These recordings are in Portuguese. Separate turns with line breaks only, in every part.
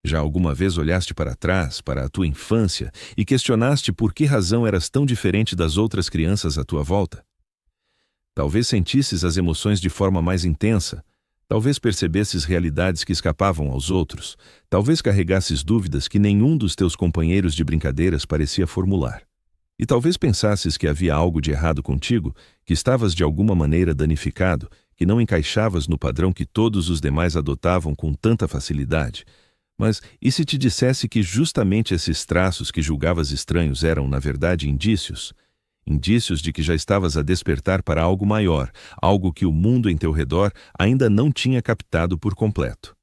Já alguma vez olhaste para trás, para a tua infância, e questionaste por que razão eras tão diferente das outras crianças à tua volta? Talvez sentisses as emoções de forma mais intensa, talvez percebesses realidades que escapavam aos outros, talvez carregasses dúvidas que nenhum dos teus companheiros de brincadeiras parecia formular. E talvez pensasses que havia algo de errado contigo, que estavas de alguma maneira danificado, que não encaixavas no padrão que todos os demais adotavam com tanta facilidade. Mas e se te dissesse que justamente esses traços que julgavas estranhos eram, na verdade, indícios? Indícios de que já estavas a despertar para algo maior, algo que o mundo em teu redor ainda não tinha captado por completo.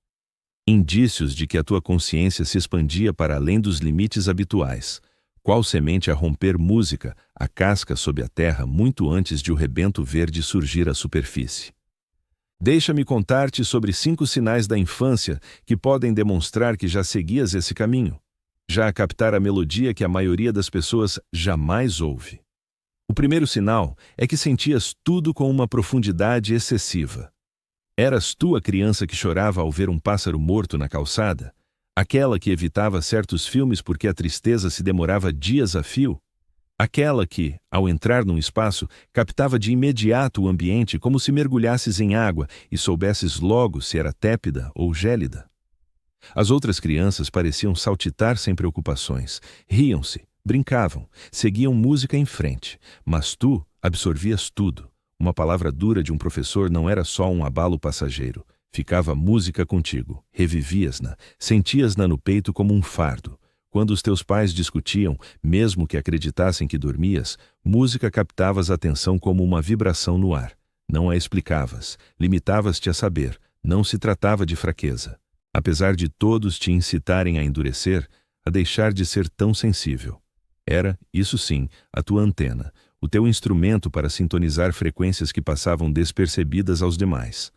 Indícios de que a tua consciência se expandia para além dos limites habituais. Qual semente a romper música, a casca sob a terra muito antes de o rebento verde surgir à superfície. Deixa-me contar-te sobre 5 sinais da infância que podem demonstrar que já seguias esse caminho, já a captar a melodia que a maioria das pessoas jamais ouve. O primeiro sinal é que sentias tudo com uma profundidade excessiva. Eras tu a criança que chorava ao ver um pássaro morto na calçada? Aquela que evitava certos filmes porque a tristeza se demorava dias a fio? Aquela que, ao entrar num espaço, captava de imediato o ambiente como se mergulhasses em água e soubesses logo se era tépida ou gélida? As outras crianças pareciam saltitar sem preocupações, riam-se, brincavam, seguiam música em frente, mas tu absorvias tudo. Uma palavra dura de um professor não era só um abalo passageiro. Ficava música contigo, revivias-na, sentias-na no peito como um fardo. Quando os teus pais discutiam, mesmo que acreditassem que dormias, música captavas a atenção como uma vibração no ar. Não a explicavas, limitavas-te a saber, não se tratava de fraqueza. Apesar de todos te incitarem a endurecer, a deixar de ser tão sensível. Era, isso sim, a tua antena, o teu instrumento para sintonizar frequências que passavam despercebidas aos demais.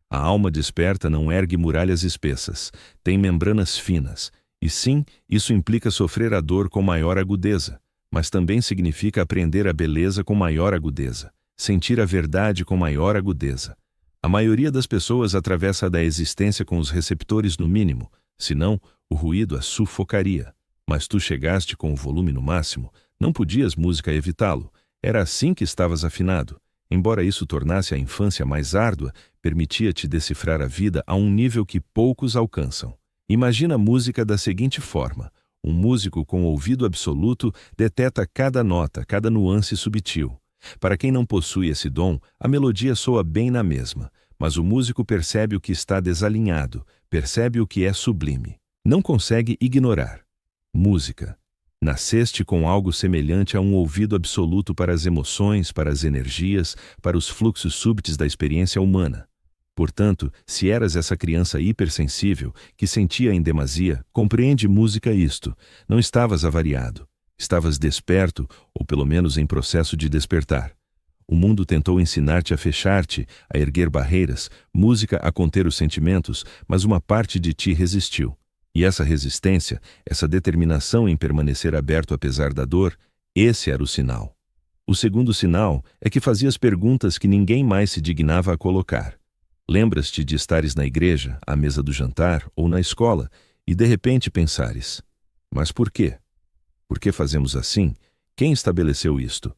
A alma desperta não ergue muralhas espessas, tem membranas finas. E sim, isso implica sofrer a dor com maior agudeza, mas também significa aprender a beleza com maior agudeza, sentir a verdade com maior agudeza. A maioria das pessoas atravessa da existência com os receptores no mínimo, senão o ruído a sufocaria. Mas tu chegaste com o volume no máximo, não podias música evitá-lo, era assim que estavas afinado. Embora isso tornasse a infância mais árdua, permitia-te decifrar a vida a um nível que poucos alcançam. Imagina a música da seguinte forma: um músico com ouvido absoluto deteta cada nota, cada nuance subtil. Para quem não possui esse dom, a melodia soa bem na mesma, mas o músico percebe o que está desalinhado, percebe o que é sublime. Não consegue ignorar. Música. Nasceste com algo semelhante a um ouvido absoluto para as emoções, para as energias, para os fluxos súbitos da experiência humana. Portanto, se eras essa criança hipersensível, que sentia em demasia, compreende música isto. Não estavas avariado. Estavas desperto, ou pelo menos em processo de despertar. O mundo tentou ensinar-te a fechar-te, a erguer barreiras, música a conter os sentimentos, mas uma parte de ti resistiu. E essa resistência, essa determinação em permanecer aberto apesar da dor, esse era o sinal. O segundo sinal é que fazias perguntas que ninguém mais se dignava a colocar. Lembras-te de estares na igreja, à mesa do jantar ou na escola, e de repente pensares: mas por quê? Por que fazemos assim? Quem estabeleceu isto?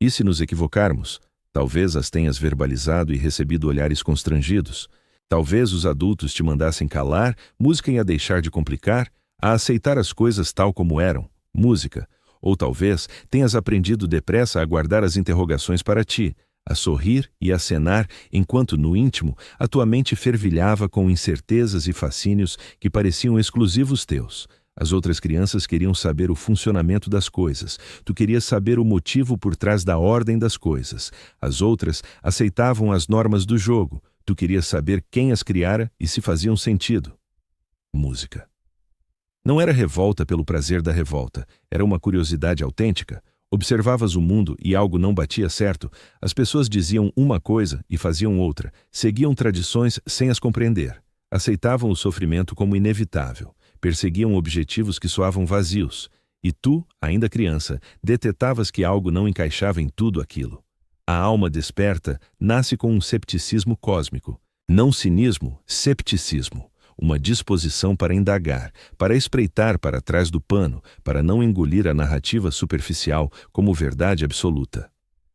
E se nos equivocarmos? Talvez as tenhas verbalizado e recebido olhares constrangidos. Talvez os adultos te mandassem calar, música a deixar de complicar, a aceitar as coisas tal como eram, música. Ou talvez tenhas aprendido depressa a guardar as interrogações para ti, a sorrir e acenar, enquanto no íntimo a tua mente fervilhava com incertezas e fascínios que pareciam exclusivos teus. As outras crianças queriam saber o funcionamento das coisas. Tu querias saber o motivo por trás da ordem das coisas. As outras aceitavam as normas do jogo. Tu querias saber quem as criara e se faziam sentido. Música. Não era revolta pelo prazer da revolta, era uma curiosidade autêntica. Observavas o mundo e algo não batia certo. As pessoas diziam uma coisa e faziam outra, seguiam tradições sem as compreender. Aceitavam o sofrimento como inevitável, perseguiam objetivos que soavam vazios. E tu, ainda criança, detetavas que algo não encaixava em tudo aquilo. A alma desperta nasce com um cepticismo cósmico. Não cinismo, cepticismo. uma disposição para indagar, para espreitar para trás do pano, para não engolir a narrativa superficial como verdade absoluta.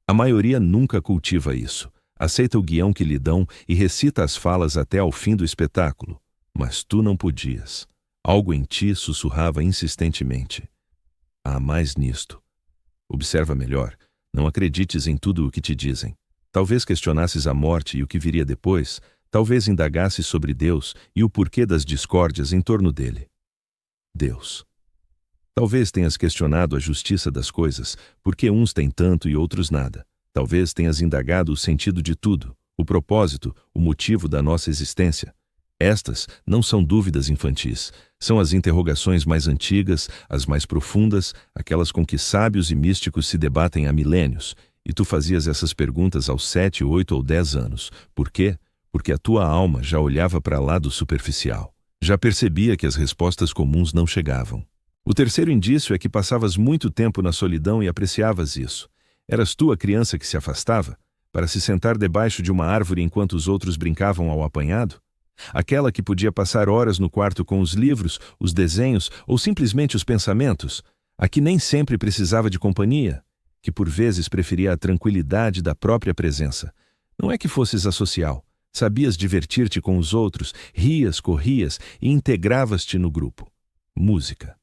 A maioria nunca cultiva isso. Aceita o guião que lhe dão e recita as falas até ao fim do espetáculo. Mas tu não podias. Algo em ti sussurrava insistentemente: há mais nisto. Observa melhor. Não acredites em tudo o que te dizem. Talvez questionasses a morte e o que viria depois. Talvez indagasses sobre Deus e o porquê das discórdias em torno dele. Deus. Talvez tenhas questionado a justiça das coisas, porque uns têm tanto e outros nada. Talvez tenhas indagado o sentido de tudo, o propósito, o motivo da nossa existência. Estas não são dúvidas infantis, são as interrogações mais antigas, as mais profundas, aquelas com que sábios e místicos se debatem há milênios. E tu fazias essas perguntas aos 7, 8 ou 10 anos. Por quê? Porque a tua alma já olhava para lá do superficial. Já percebia que as respostas comuns não chegavam. O terceiro indício é que passavas muito tempo na solidão e apreciavas isso. Eras tu a criança que se afastava, para se sentar debaixo de uma árvore enquanto os outros brincavam ao apanhado? Aquela que podia passar horas no quarto com os livros, os desenhos ou simplesmente os pensamentos? A que nem sempre precisava de companhia? Que por vezes preferia a tranquilidade da própria presença? Não é que fosses asocial. Sabias divertir-te com os outros, rias, corrias e integravas-te no grupo. Música.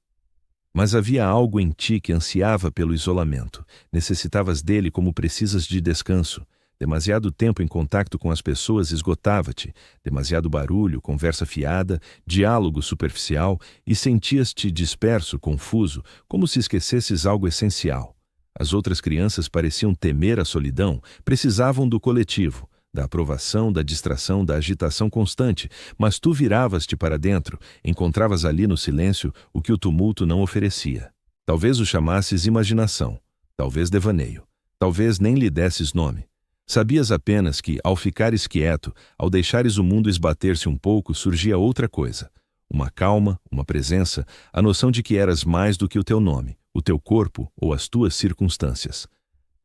Mas havia algo em ti que ansiava pelo isolamento. Necessitavas dele como precisas de descanso. Demasiado tempo em contato com as pessoas esgotava-te. Demasiado barulho, conversa fiada, diálogo superficial, e sentias-te disperso, confuso, como se esquecesses algo essencial. As outras crianças pareciam temer a solidão, precisavam do coletivo, da aprovação, da distração, da agitação constante, mas tu viravas-te para dentro, encontravas ali no silêncio o que o tumulto não oferecia. Talvez o chamasses imaginação, talvez devaneio, talvez nem lhe desses nome. Sabias apenas que, ao ficares quieto, ao deixares o mundo esbater-se um pouco, surgia outra coisa. Uma calma, uma presença, a noção de que eras mais do que o teu nome, o teu corpo ou as tuas circunstâncias.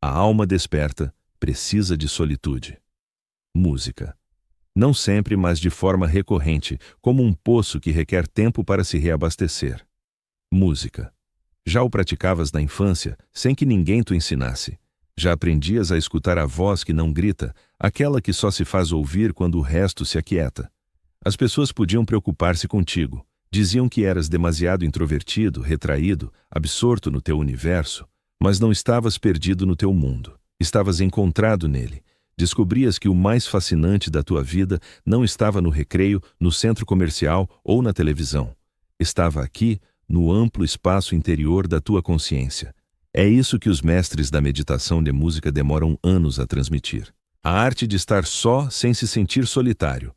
A alma desperta precisa de solitude. Música. Não sempre, mas de forma recorrente, como um poço que requer tempo para se reabastecer. Música. Já o praticavas na infância, sem que ninguém te ensinasse. Já aprendias a escutar a voz que não grita, aquela que só se faz ouvir quando o resto se aquieta. As pessoas podiam preocupar-se contigo. Diziam que eras demasiado introvertido, retraído, absorto no teu universo, mas não estavas perdido no teu mundo. Estavas encontrado nele. Descobrias que o mais fascinante da tua vida não estava no recreio, no centro comercial ou na televisão. Estava aqui, no amplo espaço interior da tua consciência. É isso que os mestres da meditação de música demoram anos a transmitir. A arte de estar só sem se sentir solitário.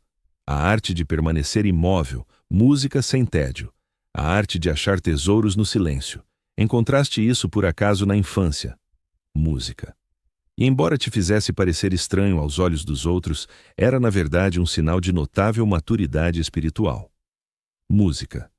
A arte de permanecer imóvel, música sem tédio. A arte de achar tesouros no silêncio. Encontraste isso por acaso na infância. Música. E embora te fizesse parecer estranho aos olhos dos outros, era na verdade um sinal de notável maturidade espiritual. Música.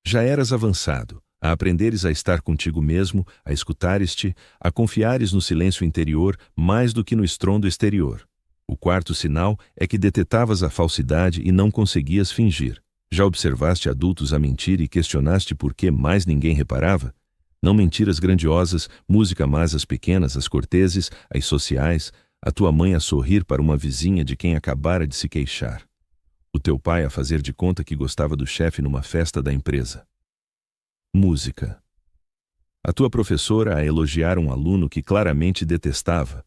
Já eras avançado, a aprenderes a estar contigo mesmo, a escutares-te, a confiares no silêncio interior mais do que no estrondo exterior. O quarto sinal é que detetavas a falsidade e não conseguias fingir. Já observaste adultos a mentir e questionaste por que mais ninguém reparava? Não mentiras grandiosas, música mas as pequenas, as corteses, as sociais, a tua mãe a sorrir para uma vizinha de quem acabara de se queixar. O teu pai a fazer de conta que gostava do chefe numa festa da empresa. Música. A tua professora a elogiar um aluno que claramente detestava.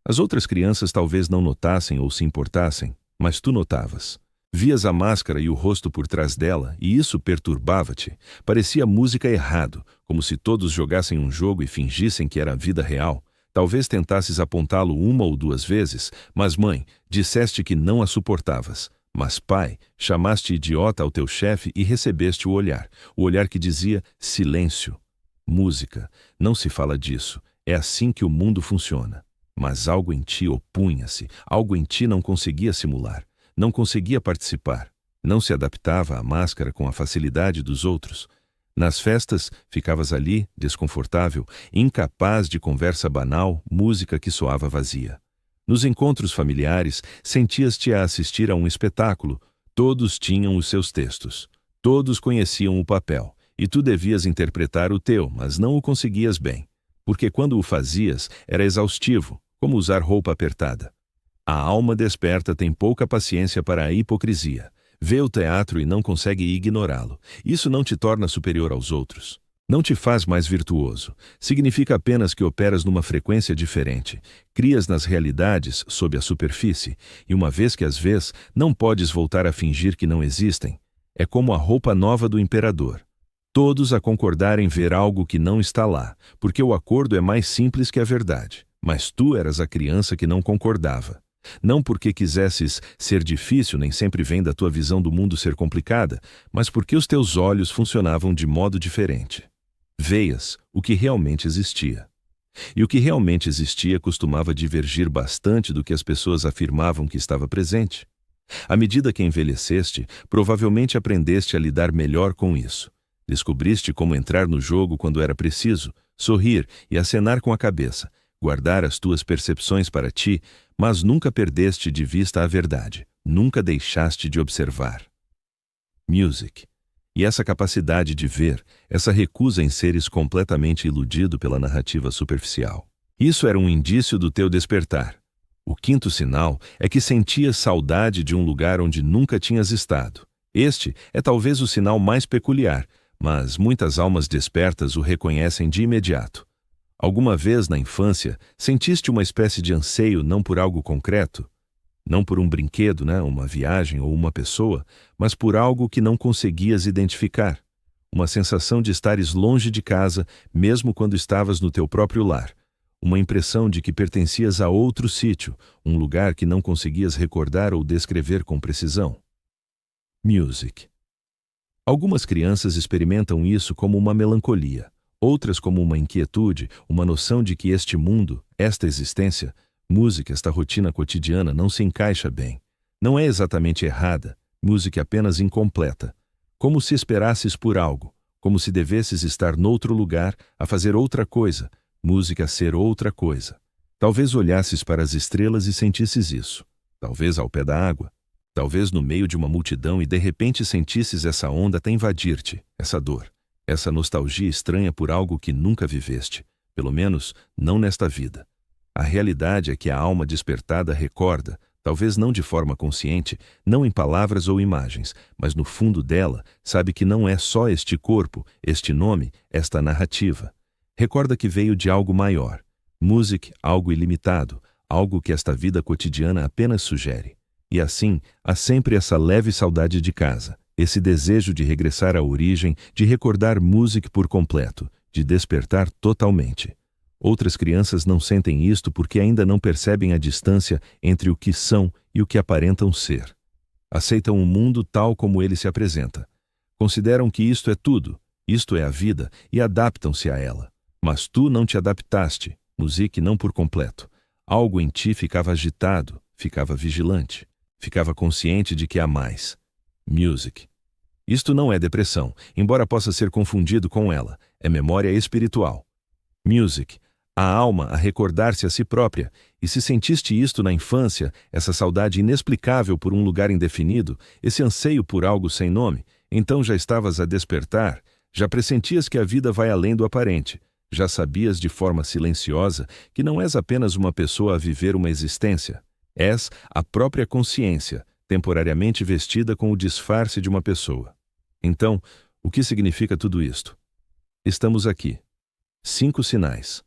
As outras crianças talvez não notassem ou se importassem, mas tu notavas. Vias a máscara e o rosto por trás dela, e isso perturbava-te. Parecia música errado, como se todos jogassem um jogo e fingissem que era a vida real. Talvez tentasses apontá-lo uma ou duas vezes, mas mãe, disseste que não a suportavas. Mas pai, chamaste idiota ao teu chefe e recebeste o olhar que dizia silêncio. Música, não se fala disso, é assim que o mundo funciona. Mas algo em ti opunha-se, algo em ti não conseguia simular. Não conseguia participar, não se adaptava à máscara com a facilidade dos outros. Nas festas, ficavas ali, desconfortável, incapaz de conversa banal, música que soava vazia. Nos encontros familiares, sentias-te a assistir a um espetáculo, Todos tinham os seus textos. Todos conheciam o papel. E tu devias interpretar o teu, mas não o conseguias bem. Porque quando o fazias, era exaustivo, como usar roupa apertada. A alma desperta tem pouca paciência para a hipocrisia. Vê o teatro e não consegue ignorá-lo. Isso não te torna superior aos outros. Não te faz mais virtuoso. Significa apenas que operas numa frequência diferente. Crias nas realidades, sob a superfície, e uma vez que as vês, não podes voltar a fingir que não existem. É como a roupa nova do imperador. Todos a concordarem ver algo que não está lá, porque o acordo é mais simples que a verdade. Mas tu eras a criança que não concordava. Não porque quisesses ser difícil, nem sempre vem da tua visão do mundo ser complicada, mas porque os teus olhos funcionavam de modo diferente. Veias o que realmente existia. E o que realmente existia costumava divergir bastante do que as pessoas afirmavam que estava presente. À medida que envelheceste, provavelmente aprendeste a lidar melhor com isso. Descobriste como entrar no jogo quando era preciso, sorrir e acenar com a cabeça, guardar as tuas percepções para ti, mas nunca perdeste de vista a verdade, nunca deixaste de observar. Music. E essa capacidade de ver, essa recusa em seres completamente iludido pela narrativa superficial. Isso era um indício do teu despertar. O quinto sinal é que sentias saudade de um lugar onde nunca tinhas estado. Este é talvez o sinal mais peculiar, mas muitas almas despertas o reconhecem de imediato. Alguma vez na infância, sentiste uma espécie de anseio não por algo concreto? Não por um brinquedo, uma viagem ou uma pessoa, mas por algo que não conseguias identificar. Uma sensação de estares longe de casa, mesmo quando estavas no teu próprio lar. Uma impressão de que pertencias a outro sítio, um lugar que não conseguias recordar ou descrever com precisão. Music. Algumas crianças experimentam isso como uma melancolia. Outras como uma inquietude, uma noção de que este mundo, esta existência, música, esta rotina cotidiana não se encaixa bem. Não é exatamente errada, música apenas incompleta. Como se esperasses por algo, como se devesses estar noutro lugar, a fazer outra coisa, música ser outra coisa. Talvez olhasses para as estrelas e sentisses isso. Talvez ao pé da água. Talvez no meio de uma multidão e de repente sentisses essa onda até invadir-te, essa dor. Essa nostalgia estranha por algo que nunca viveste, pelo menos não nesta vida. A realidade é que a alma despertada recorda, talvez não de forma consciente, não em palavras ou imagens, mas no fundo dela sabe que não é só este corpo, este nome, esta narrativa. Recorda que veio de algo maior. Music, algo ilimitado, algo que esta vida cotidiana apenas sugere. E assim, há sempre essa leve saudade de casa. Esse desejo de regressar à origem, de recordar música por completo, de despertar totalmente. Outras crianças não sentem isto porque ainda não percebem a distância entre o que são e o que aparentam ser. Aceitam o mundo tal como ele se apresenta. Consideram que isto é tudo, isto é a vida, e adaptam-se a ela. Mas tu não te adaptaste, música não por completo. Algo em ti ficava agitado, ficava vigilante, ficava consciente de que há mais. Music. Isto não é depressão, embora possa ser confundido com ela. É memória espiritual. Music. A alma a recordar-se a si própria. E se sentiste isto na infância, essa saudade inexplicável por um lugar indefinido, esse anseio por algo sem nome, então já estavas a despertar, já pressentias que a vida vai além do aparente, já sabias de forma silenciosa que não és apenas uma pessoa a viver uma existência. És a própria consciência, temporariamente vestida com o disfarce de uma pessoa. Então, o que significa tudo isto? Estamos aqui. 5 sinais.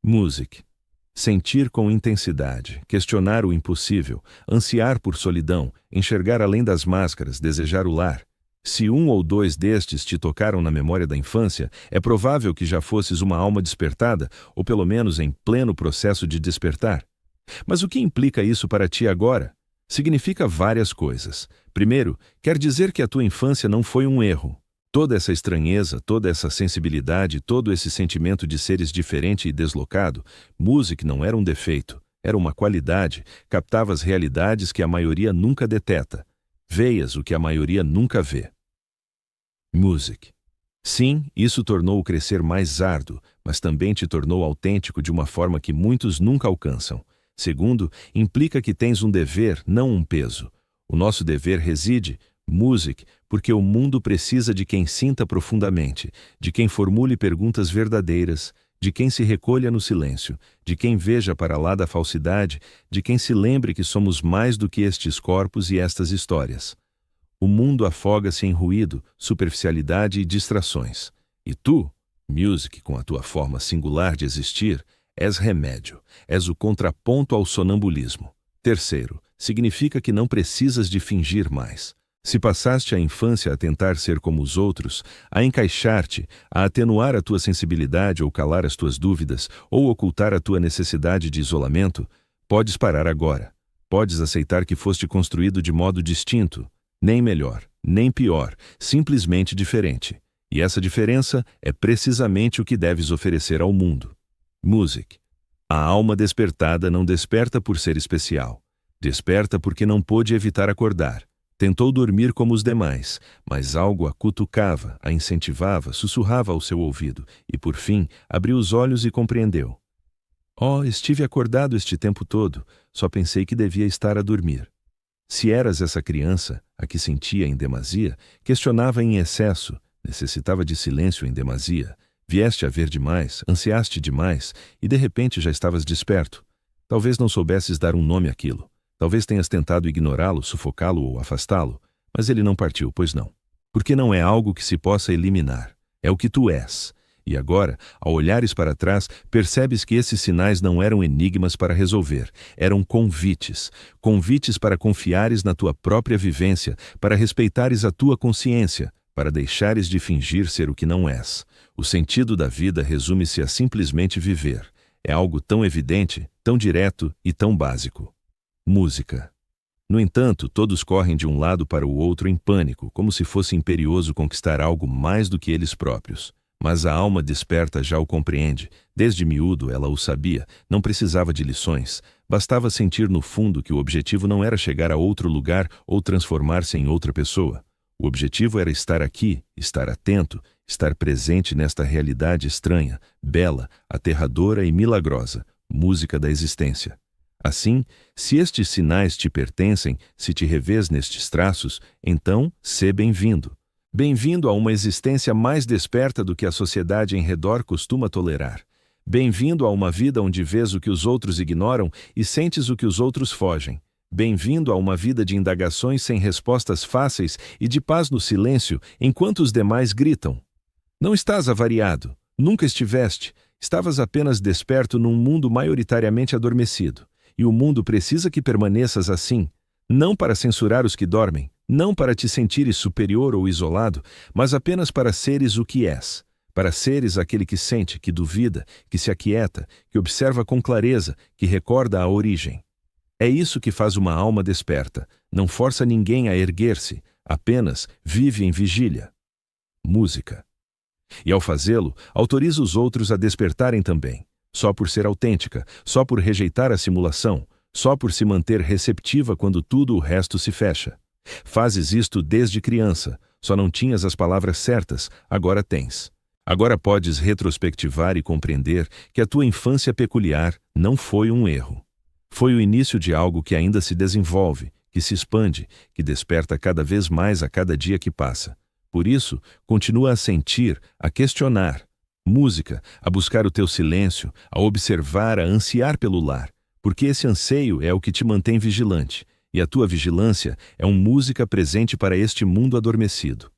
Music. Sentir com intensidade, questionar o impossível, ansiar por solidão, enxergar além das máscaras, desejar o lar. Se 1 ou 2 destes te tocaram na memória da infância, é provável que já fosses uma alma despertada, ou pelo menos em pleno processo de despertar. Mas o que implica isso para ti agora? Significa várias coisas. Primeiro, quer dizer que a tua infância não foi um erro. Toda essa estranheza, toda essa sensibilidade, todo esse sentimento de seres diferente e deslocado, música não era um defeito, era uma qualidade, captava as realidades que a maioria nunca deteta, veias o que a maioria nunca vê. Music. Sim, isso tornou o crescer mais árduo, mas também te tornou autêntico de uma forma que muitos nunca alcançam. Segundo, implica que tens um dever, não um peso. O nosso dever reside, music, porque o mundo precisa de quem sinta profundamente, de quem formule perguntas verdadeiras, de quem se recolha no silêncio, de quem veja para lá da falsidade, de quem se lembre que somos mais do que estes corpos e estas histórias. O mundo afoga-se em ruído, superficialidade e distrações. E tu, music, com a tua forma singular de existir, és remédio, és o contraponto ao sonambulismo. Terceiro, significa que não precisas de fingir mais. Se passaste a infância a tentar ser como os outros, a encaixar-te, a atenuar a tua sensibilidade ou calar as tuas dúvidas, ou ocultar a tua necessidade de isolamento, podes parar agora. Podes aceitar que foste construído de modo distinto, nem melhor, nem pior, simplesmente diferente. E essa diferença é precisamente o que deves oferecer ao mundo. Music. A alma despertada não desperta por ser especial. Desperta porque não pôde evitar acordar. Tentou dormir como os demais, mas algo a cutucava, a incentivava, sussurrava ao seu ouvido, e por fim abriu os olhos e compreendeu. Oh, estive acordado este tempo todo, só pensei que devia estar a dormir. Se eras essa criança, a que sentia em demasia, questionava em excesso, necessitava de silêncio em demasia, vieste a ver demais, ansiaste demais, e de repente já estavas desperto. Talvez não soubesses dar um nome àquilo. Talvez tenhas tentado ignorá-lo, sufocá-lo ou afastá-lo, mas ele não partiu, pois não. Porque não é algo que se possa eliminar. É o que tu és. E agora, ao olhares para trás, percebes que esses sinais não eram enigmas para resolver, eram convites. Convites para confiares na tua própria vivência, para respeitares a tua consciência, para deixares de fingir ser o que não és. O sentido da vida resume-se a simplesmente viver. É algo tão evidente, tão direto e tão básico. Música. No entanto, todos correm de um lado para o outro em pânico, como se fosse imperioso conquistar algo mais do que eles próprios. Mas a alma desperta já o compreende. Desde miúdo ela o sabia, não precisava de lições. Bastava sentir no fundo que o objetivo não era chegar a outro lugar ou transformar-se em outra pessoa. O objetivo era estar aqui, estar atento, estar presente nesta realidade estranha, bela, aterradora e milagrosa, música da existência. Assim, se estes sinais te pertencem, se te revês nestes traços, então, sê bem-vindo. Bem-vindo a uma existência mais desperta do que a sociedade em redor costuma tolerar. Bem-vindo a uma vida onde vês o que os outros ignoram e sentes o que os outros fogem. Bem-vindo a uma vida de indagações sem respostas fáceis e de paz no silêncio, enquanto os demais gritam. Não estás avariado, nunca estiveste, estavas apenas desperto num mundo maioritariamente adormecido. E o mundo precisa que permaneças assim, não para censurar os que dormem, não para te sentires superior ou isolado, mas apenas para seres o que és, para seres aquele que sente, que duvida, que se aquieta, que observa com clareza, que recorda a origem. É isso que faz uma alma desperta, não força ninguém a erguer-se, apenas vive em vigília. Música. E ao fazê-lo, autoriza os outros a despertarem também. Só por ser autêntica, só por rejeitar a simulação, só por se manter receptiva quando tudo o resto se fecha. Fazes isto desde criança, só não tinhas as palavras certas, agora tens. Agora podes retrospectivar e compreender que a tua infância peculiar não foi um erro. Foi o início de algo que ainda se desenvolve, que se expande, que desperta cada vez mais a cada dia que passa. Por isso, continua a sentir, a questionar. Música, a buscar o teu silêncio, a observar, a ansiar pelo lar, porque esse anseio é o que te mantém vigilante, e a tua vigilância é uma música presente para este mundo adormecido.